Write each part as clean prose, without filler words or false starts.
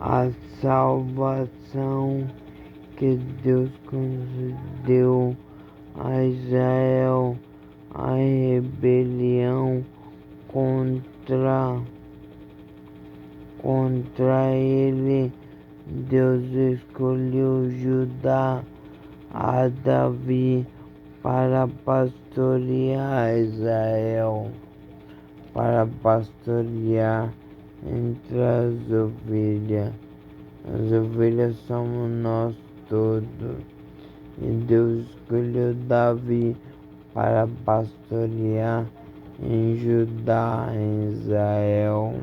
a salvação que Deus concedeu a Israel, a rebelião contra ele. Deus escolheu Judá, a Davi, para pastorear Israel, para pastorear entre as ovelhas. As ovelhas somos nós todos. E Deus escolheu Davi para pastorear em Judá, em Israel.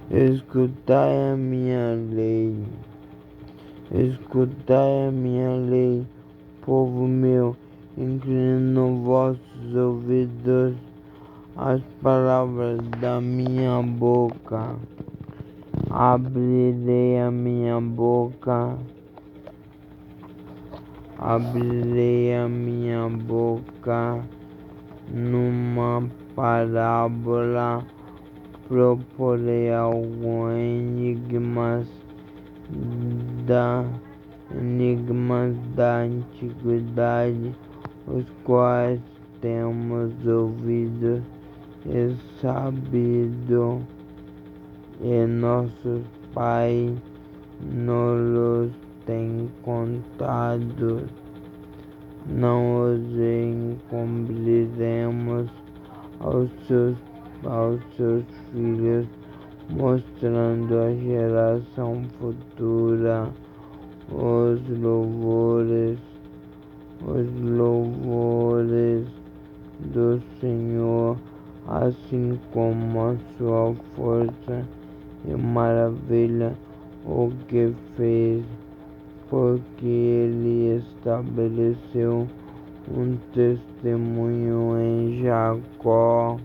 Escutai a minha lei, escutai a minha lei, povo meu, inclinando vossos ouvidos às palavras da minha boca. Abrirei a minha boca, abrirei a minha boca numa parábola, proporei alguns enigmas da antiguidade, os quais temos ouvido e sabido, e nossos pais nos têm contado. Não os encobriremos aos seus filhos, mostrando à geração futura os louvores do Senhor, assim como a sua força e maravilha, o que fez, porque ele estabeleceu um testemunho em Jacó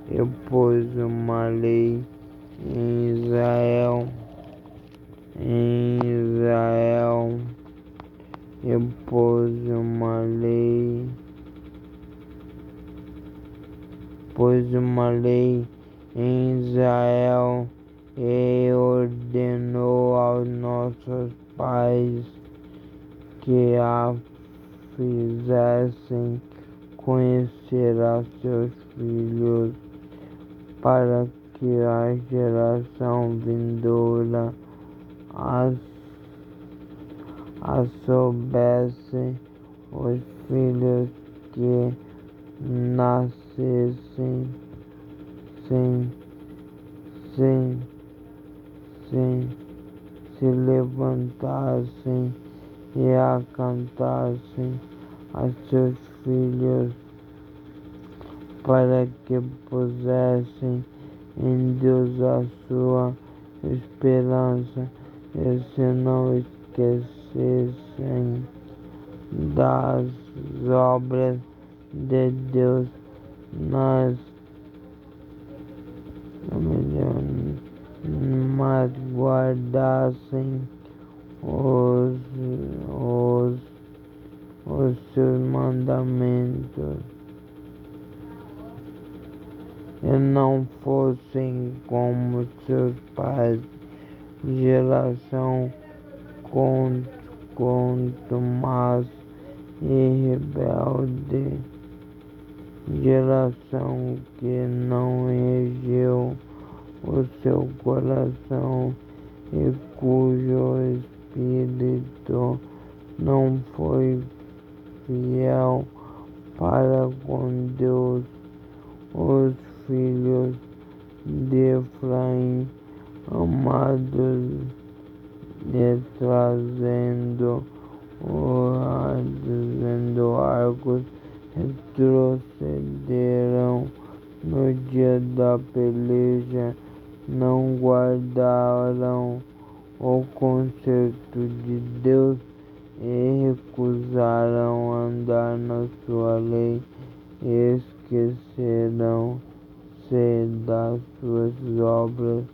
e pôs uma lei em Israel, e pôs uma lei em Israel, e ordenou aos nossos pais que a fizessem conhecer a seus filhos, para que a geração vindoura a soubesse, os filhos que nascessem se levantassem e a cantassem a seus filhos, para que pusessem em Deus a sua esperança e se não esquecessem das obras de Deus, mas guardassem os seus mandamentos, e não fossem como seus pais, geração contumaz e rebelde, geração que não regeu o seu coração e cujo espírito não foi fiel para com Deus. Os filhos de Efraim, amados e trazendo arcos, retrocederam no dia da peleja, não guardaram o conserto de Deus e recusaram andar na sua lei, e esqueceram-se das suas obras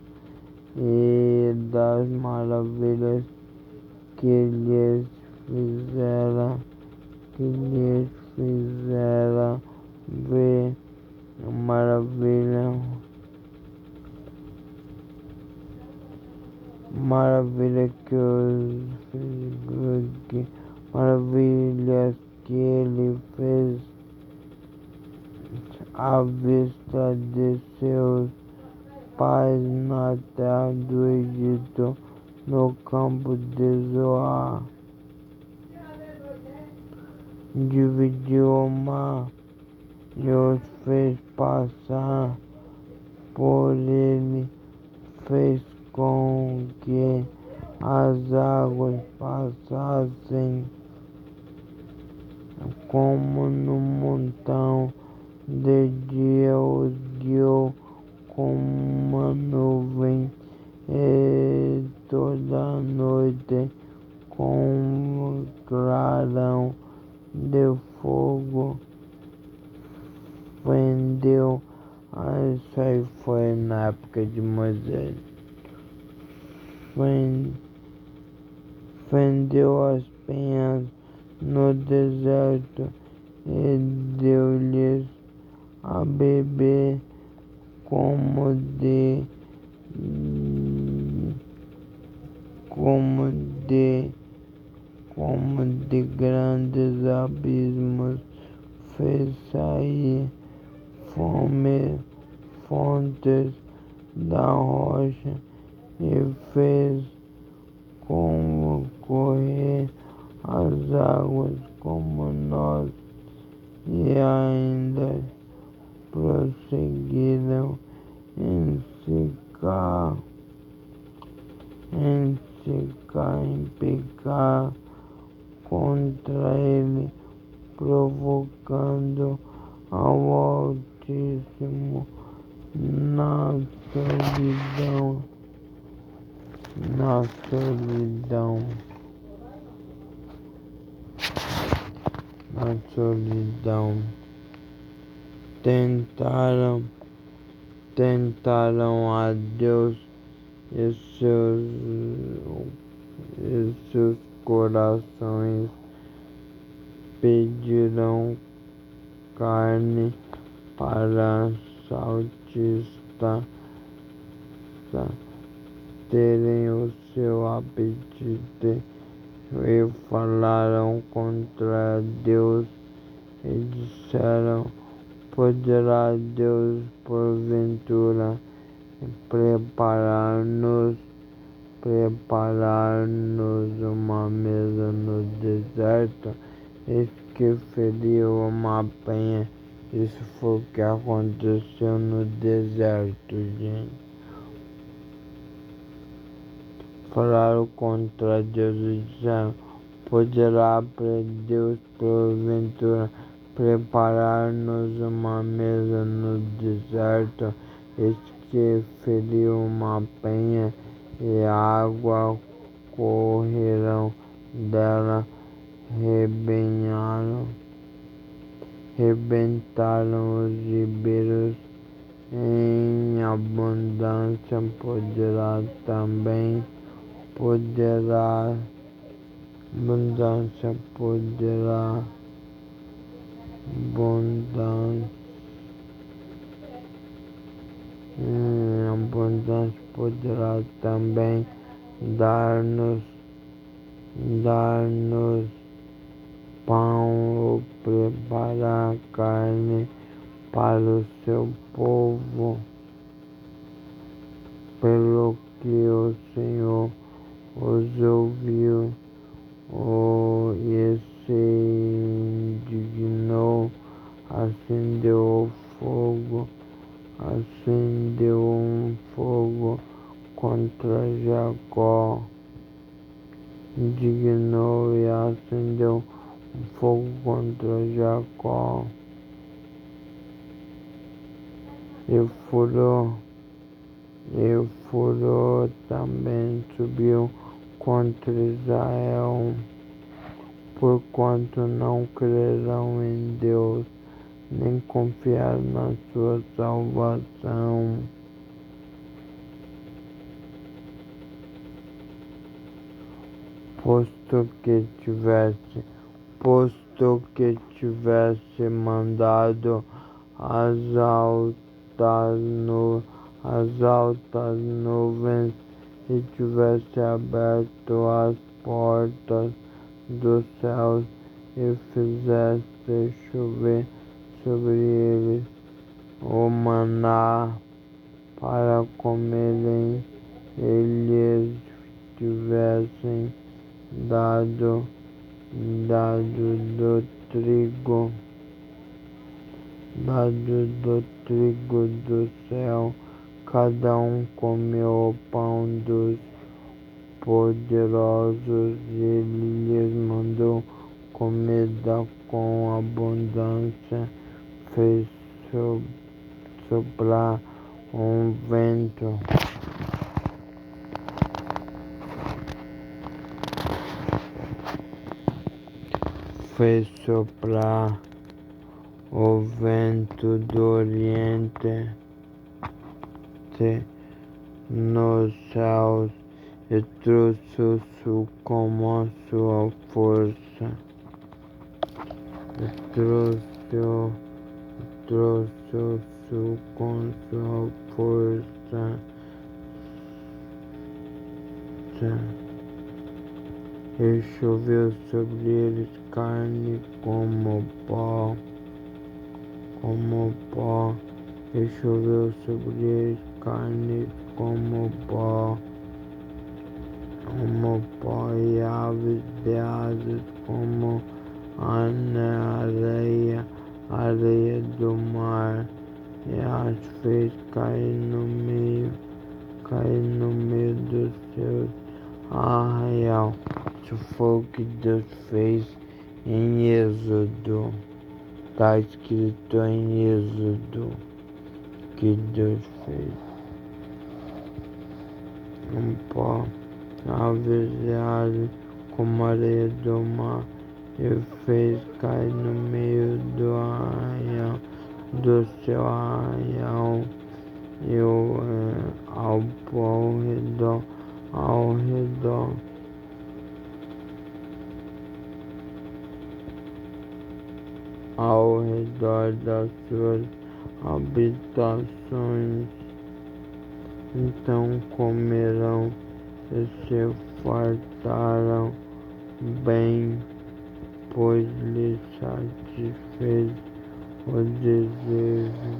e das maravilhas que lhes fizera ver. Maravilha maravilha que maravilhas que ele fez à vista de seus pais na terra do Egito, no campo de Zoar. Dividiu o mar e os fez passar por ele, fez com que as águas passassem como no montão. De dia os guiou com uma nuvem e toda a noite com um clarão de fogo fendeu. Isso aí foi na época de Moisés. Fendeu as penhas no deserto e deu-lhes a beber como de grandes abismos, fez sair fontes da rocha e fez correr as águas como nós, e ainda prosseguiram em em pecar contra ele, provocando ao Altíssimo na solidão, na solidão, na solidão. Tentaram a Deus e seus corações pediram carne para saltista terem o seu apetite, e falaram contra Deus e disseram: poderá Deus porventura preparar-nos uma mesa no deserto? Eis que feriu uma penha. Isso foi o que aconteceu no deserto, gente. Falaram contra Deus e disseram: poderá Deus porventura preparar-nos uma mesa no deserto? Eis que feriu uma penha e a água correram dela, rebentaram os ribeiros em abundância. Poderá também dar-nos pão ou preparar carne para o seu povo. Pelo que o Senhor os ouviu e se indignou, acendeu um fogo contra Jacó. Indignou e acendeu um fogo contra Jacó. E furor também subiu contra Israel, porquanto não creram em Deus, nem confiaram na sua salvação. Posto que tivesse mandado as altas nuvens e tivesse aberto as portas dos céus e fizesse chover sobre eles o maná para comerem, e lhes tivessem dado do trigo do céu, cada comeu o pão dos poderosos, e ele lhes mandou comida com abundância, fez soprar um vento o vento do Oriente nos céus e trouxe-o como a sua força. Trouxe-o com sua força. E choveu sobre eles carne como pó, e choveu sobre eles carne como pó, e aves de asas como a areia do mar, e as fez cair no meio dos seus arraial. Isso foi o que Deus fez em Êxodo. Está escrito em Êxodo que Deus fez um pó, aves e asas como areia do mar, e fez cair no meio do arraial, do seu arraial, e ao redor das suas habitações. Então comerão e se fartarão bem, pois lhes satisfez o desejo.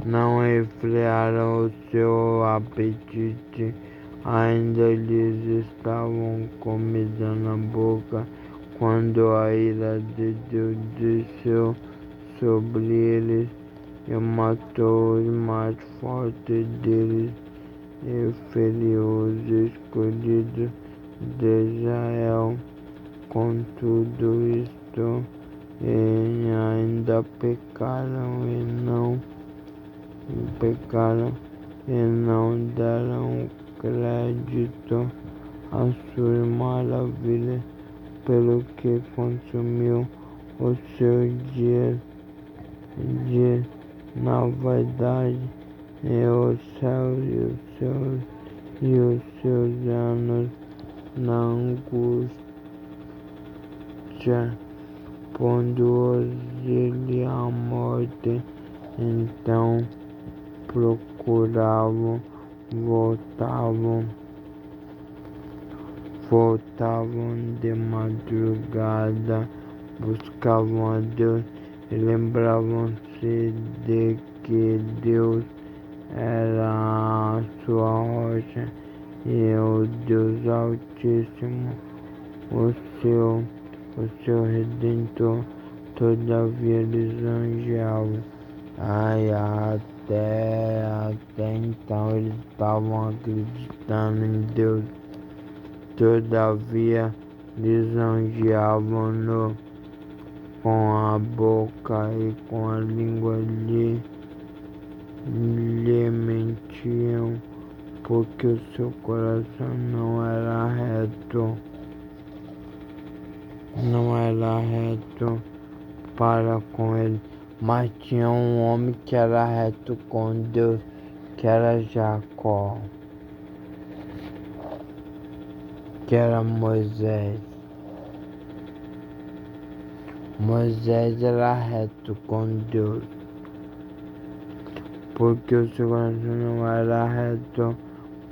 Não refrearam o seu apetite, ainda lhes estavam comida na boca, quando a ira de Deus desceu sobre eles e matou os mais fortes deles, e feriu os escolhidos de Israel. Com tudo isto, e ainda pecaram e não deram crédito às suas maravilhas, pelo que consumiu os seus dias na vaidade, e os céus e os seus anos na angústia, pondo-os ele à morte. Então voltavam de madrugada, buscavam a Deus e lembravam-se de que Deus era a sua rocha e o Deus Altíssimo, o seu Redentor. Todavia lisonjeavam. Até então eles estavam acreditando em Deus. Todavia lisonjeavam-no com a boca, e com a língua lhe mentiam, porque o seu coração não era reto para com ele. Mas tinha um homem que era reto com Deus, que era Jacó, que era Moisés. Moisés era reto com Deus, porque o seu coração não era reto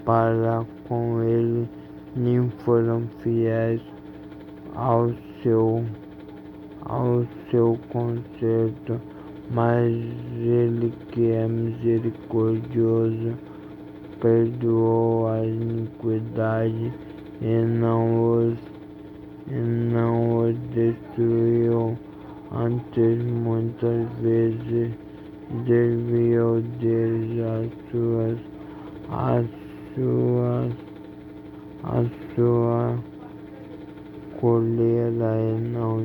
para com ele, nem foram fiéis ao seu, ao seu conserto. Mas ele que é misericordioso perdoou a iniquidade e não os destruiu. Antes muitas vezes desviou deles as suas, a sua coleira e não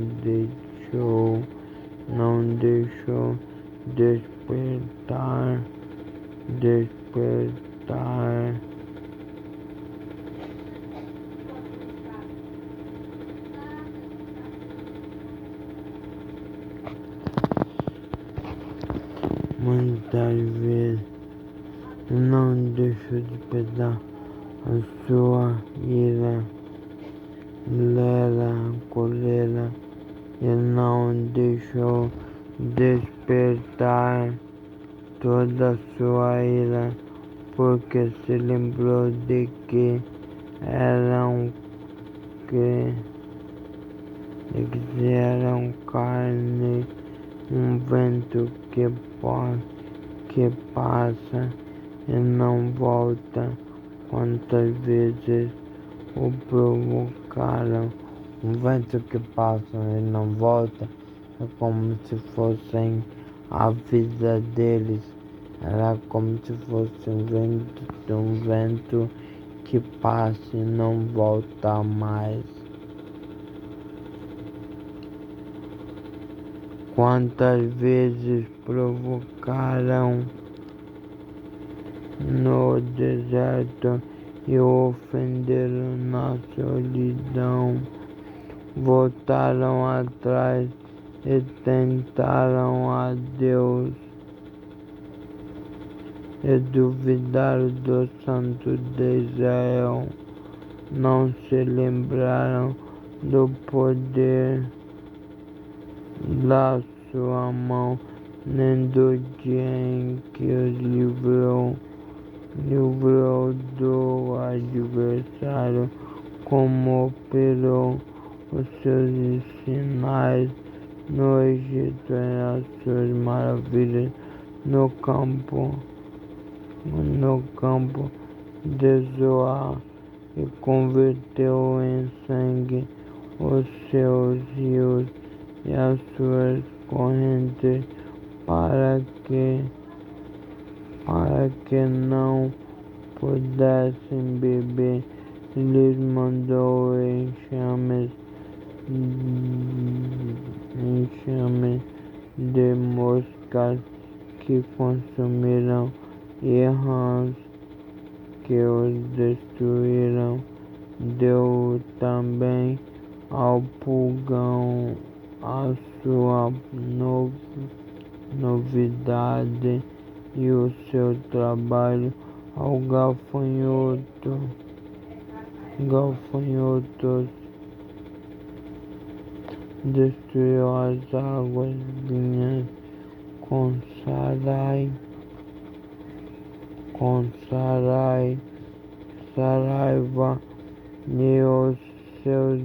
deixou despertar muitas vezes, não deixou despertar a sua ira, colera, e não deixou despertar toda a sua ira, porque se lembrou de que que eram carne, um vento que passa e não volta. Quantas vezes o provocaram? Um vento que passa e não volta, é como se fossem a vida deles. Era como se fosse um vento que passa e não volta mais. Quantas vezes provocaram no deserto e o ofenderam na solidão, voltaram atrás e tentaram a Deus e duvidaram do Santo de Israel, não se lembraram do poder da sua mão, nem do dia em que os livrou do adversário, como operou os seus sinais no Egito e as suas maravilhas no campo de Zoar, e converteu em sangue os seus rios e as suas correntes, para que não pudessem beber. Lhes mandou enxames de moscas que consumiram, e rãs que os destruíram. Deu também ao pulgão a sua novidade e o seu trabalho, ao gafanhotos destruiu as águas vinhas com saraiva, e os seus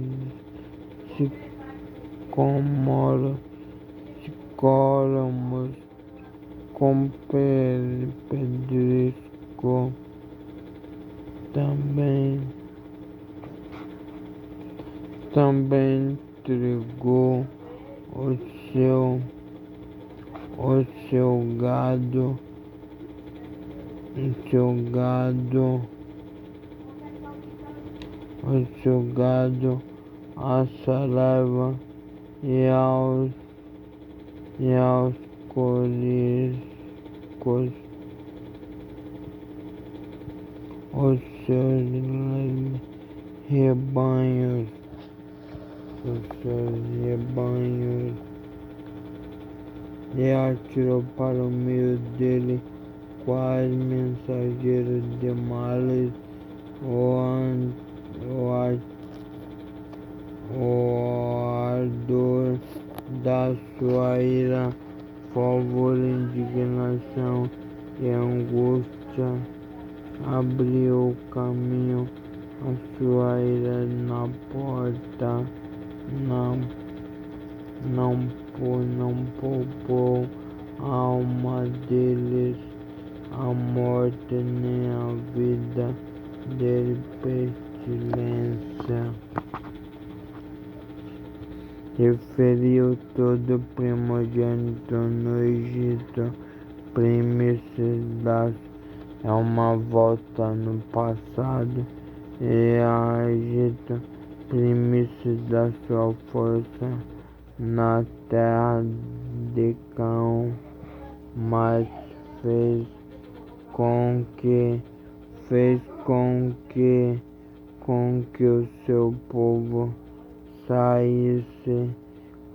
sicômoros com pedrisco. Também entregou o seu gado à saraiva e aos coriscos. Os seus rebanhos e atirou para o meio dele quais mensageiros de males. O ardor da sua ira, fervor, indignação e angústia. Abriu caminho a sua ira na porta, não poupou a alma deles, a morte nem a vida dele pestilência. E feriu todo primogênito no Egito, primícias das. É uma volta no passado, e a Egito, primícias da sua força na terra de Cão, mas fez com que o seu povo saísse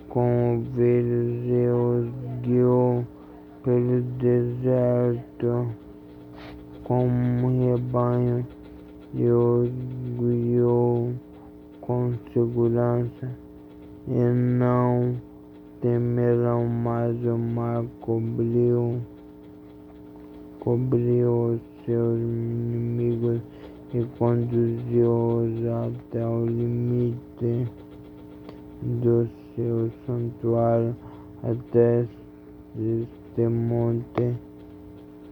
com ovelhas e os guiou pelo deserto como um rebanho e os guiou com segurança, e não temerão mais. O mar cobriu os seus inimigos e conduziu-os até o limite do seu santuário, até este monte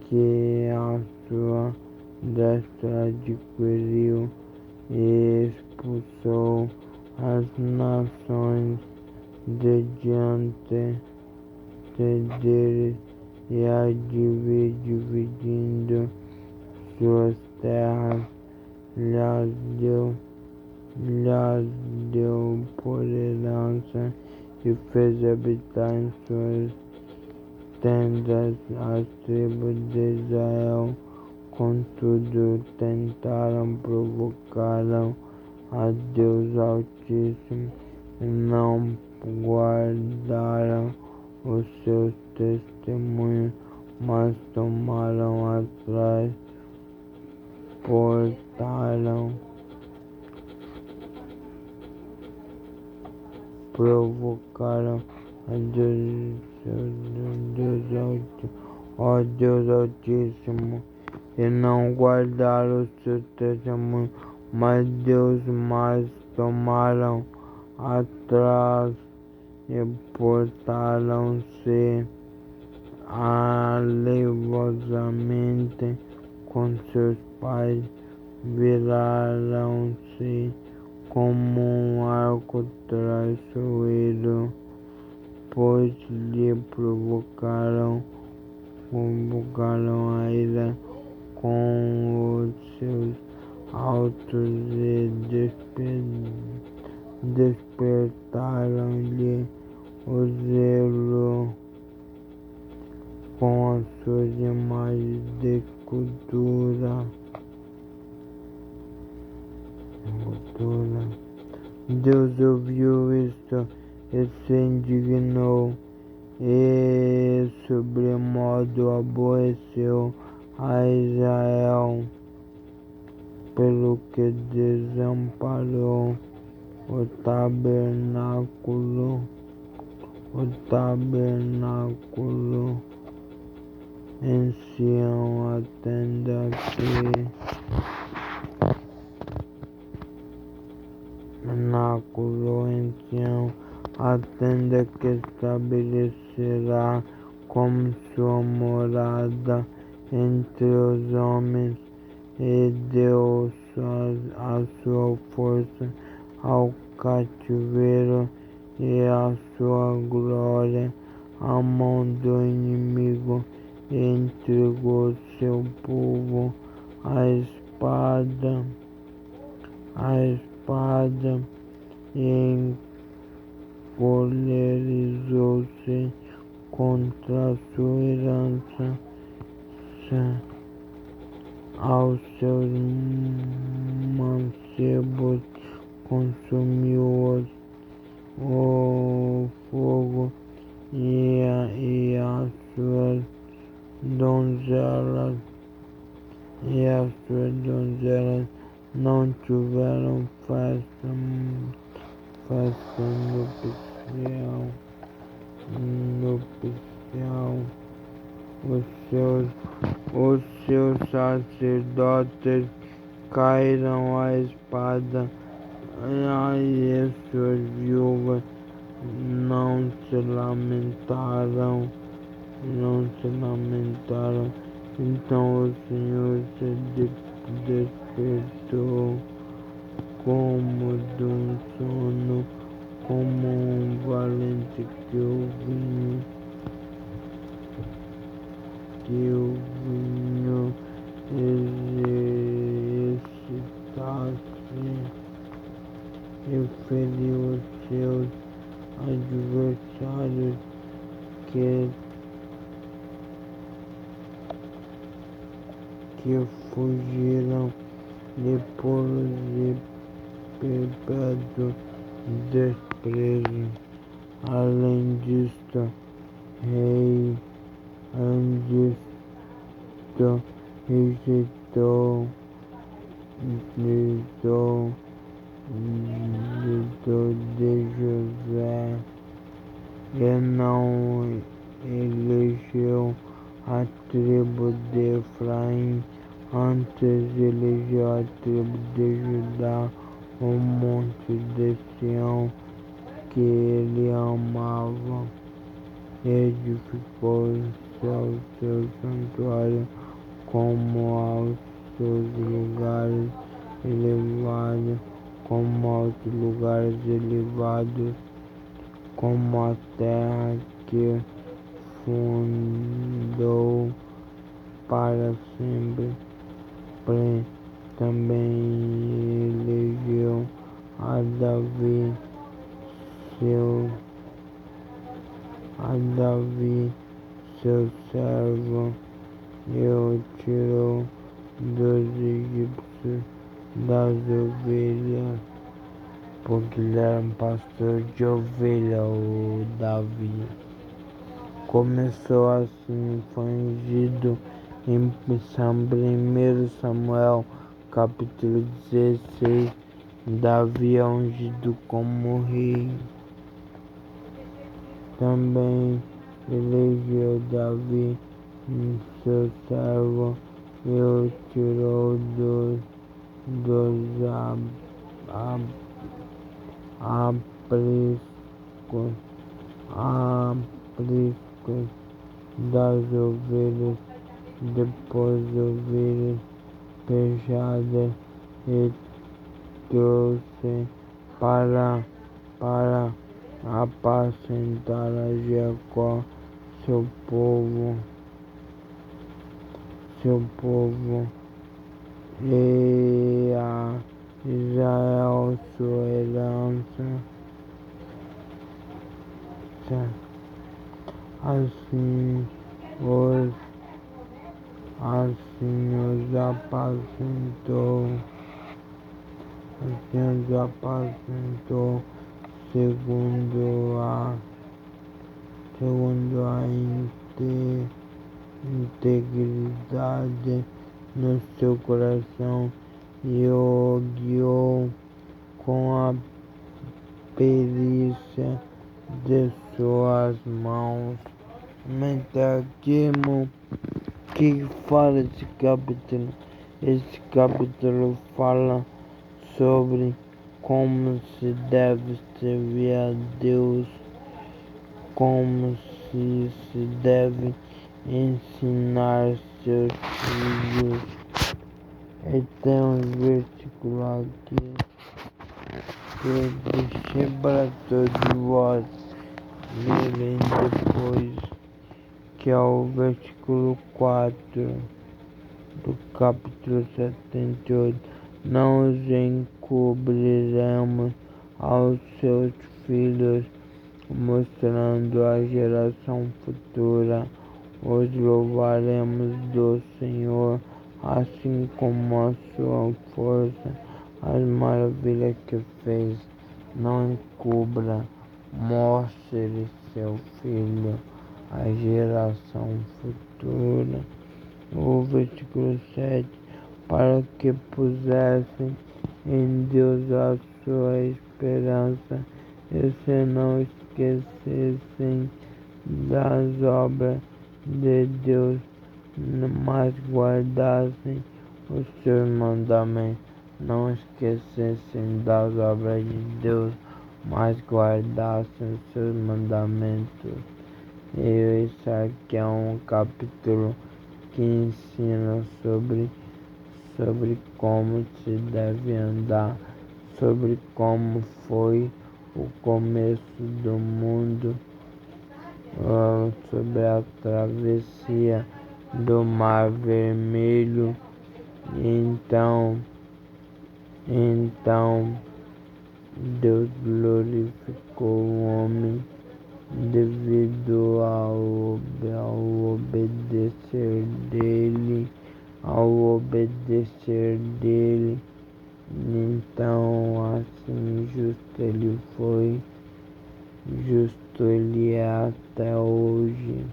que a sua destra adquiriu, e expulsou as nações de diante deles, e a dividindo suas terras, lhas deu por herança, e fez habitar em suas tendas as tribos de Israel. Contudo, tentaram, provocaram a Deus Altíssimo, e não guardaram os seus testemunhos, mas tomaram atrás, provocaram a Deus, ó Deus Altíssimo, e não guardaram os seus testemunhos, mas tomaram atrás e portaram-se alevosamente com seus pais, viraram-se como um arco traiçoeiro, pois lhe provocaram a ira com os seus altos, e despertaram-lhe o zelo com as suas imagens de escultura. Deus ouviu isto e se indignou, e sobremodo aborreceu a Israel, pelo que desamparou o tabernáculo em Sião, a tenda que estabelecerá como sua morada entre os homens, e deu a sua força ao cativeiro, e a sua glória à mão do inimigo, e entregou seu povo à espada, e encolerizou-se contra a sua herança. Aos seus mancebos consumiu-os o fogo, e as suas donzelas não tiveram festa nupcial. sacrificial. Os seus, os seus sacerdotes caíram à espada, e suas viúvas não se lamentaram. Então o Senhor se despertou como de um sono, como um valente que o vinho excitasse, e feriu os seus adversários que fugiram de pulos e perpétuo desprezo. Além disto, rejeitou de José e não elegeu a tribo de Efraim, antes elegeu a tribo de Judá, o monte de Sião, que ele amava, e edificou seu santuário como aos seus lugares elevados, como aos lugares elevados, como a terra que fundou para sempre. Também elegeu a Davi, seu servo, e o tirou dos egípcios das ovelhas, porque ele era um pastor de ovelha, o Davi. Começou assim, foi ungido em 1 Samuel, capítulo 16, Davi é ungido como rei. Também elegeu Davi, seu servo, e o tirou dos apriscos das ovelhas, depois ovelhas pejadas, e trouxe para apacentar a Jacó, seu povo, e a Israel, sua herança. Assim os apacentou segundo a integridade no seu coração, e o guiou com a perícia de suas mãos. Até aqui, irmão, o que fala esse capítulo? Esse capítulo fala sobre como se deve servir a Deus, como se deve ensinar seus filhos. E tem um versículo aqui que eu deixei para todos vós lerem depois, que é o versículo 4 do capítulo 78. Não os encobriremos aos seus filhos, mostrando à geração futura. Os louvaremos do Senhor, assim como a sua força, as maravilhas que fez. Não encubra, mostre seu filho à geração futura. O versículo 7, para que pusessem em Deus a sua esperança, e se não esquecessem das obras de Deus, mas guardassem os seus mandamentos. Não esquecessem das obras de Deus, mas guardassem os seus mandamentos. E esse aqui é um capítulo que ensina sobre como se deve andar, sobre como foi o começo do mundo, sobre a travessia do Mar Vermelho. Então Deus glorificou o homem devido ao obedecer dele. Então, assim, justo ele é até hoje,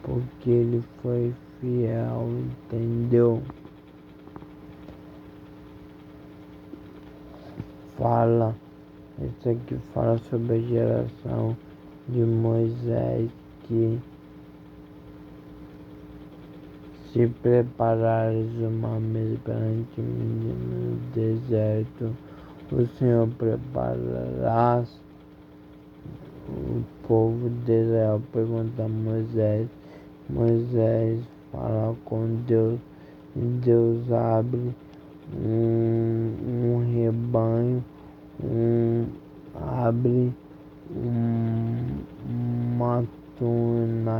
porque ele foi fiel, entendeu? Isso aqui fala sobre a geração de Moisés que se preparares uma mesa perante mim no deserto, o Senhor preparará. O povo de Israel pergunta a Moisés fala com Deus, e Deus abre um rebanho, abre uma túnica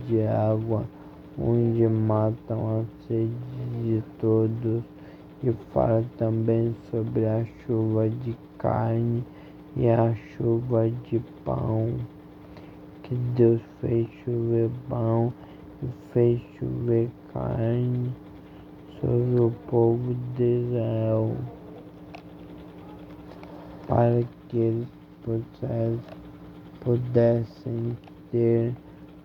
de água, onde matam a sede de todos. E fala também sobre a chuva de carne e a chuva de pão, que Deus fez chover pão e fez chover carne sobre o povo de Israel, para que eles pudessem ter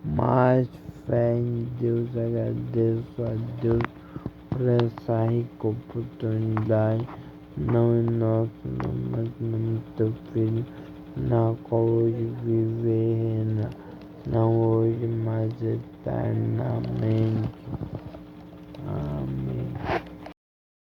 mais fé em Deus. Agradeço a Deus por essa rica oportunidade, não em nosso nome, mas no nome do teu Filho, na qual hoje vive e reina, não hoje, mas eternamente. Amém.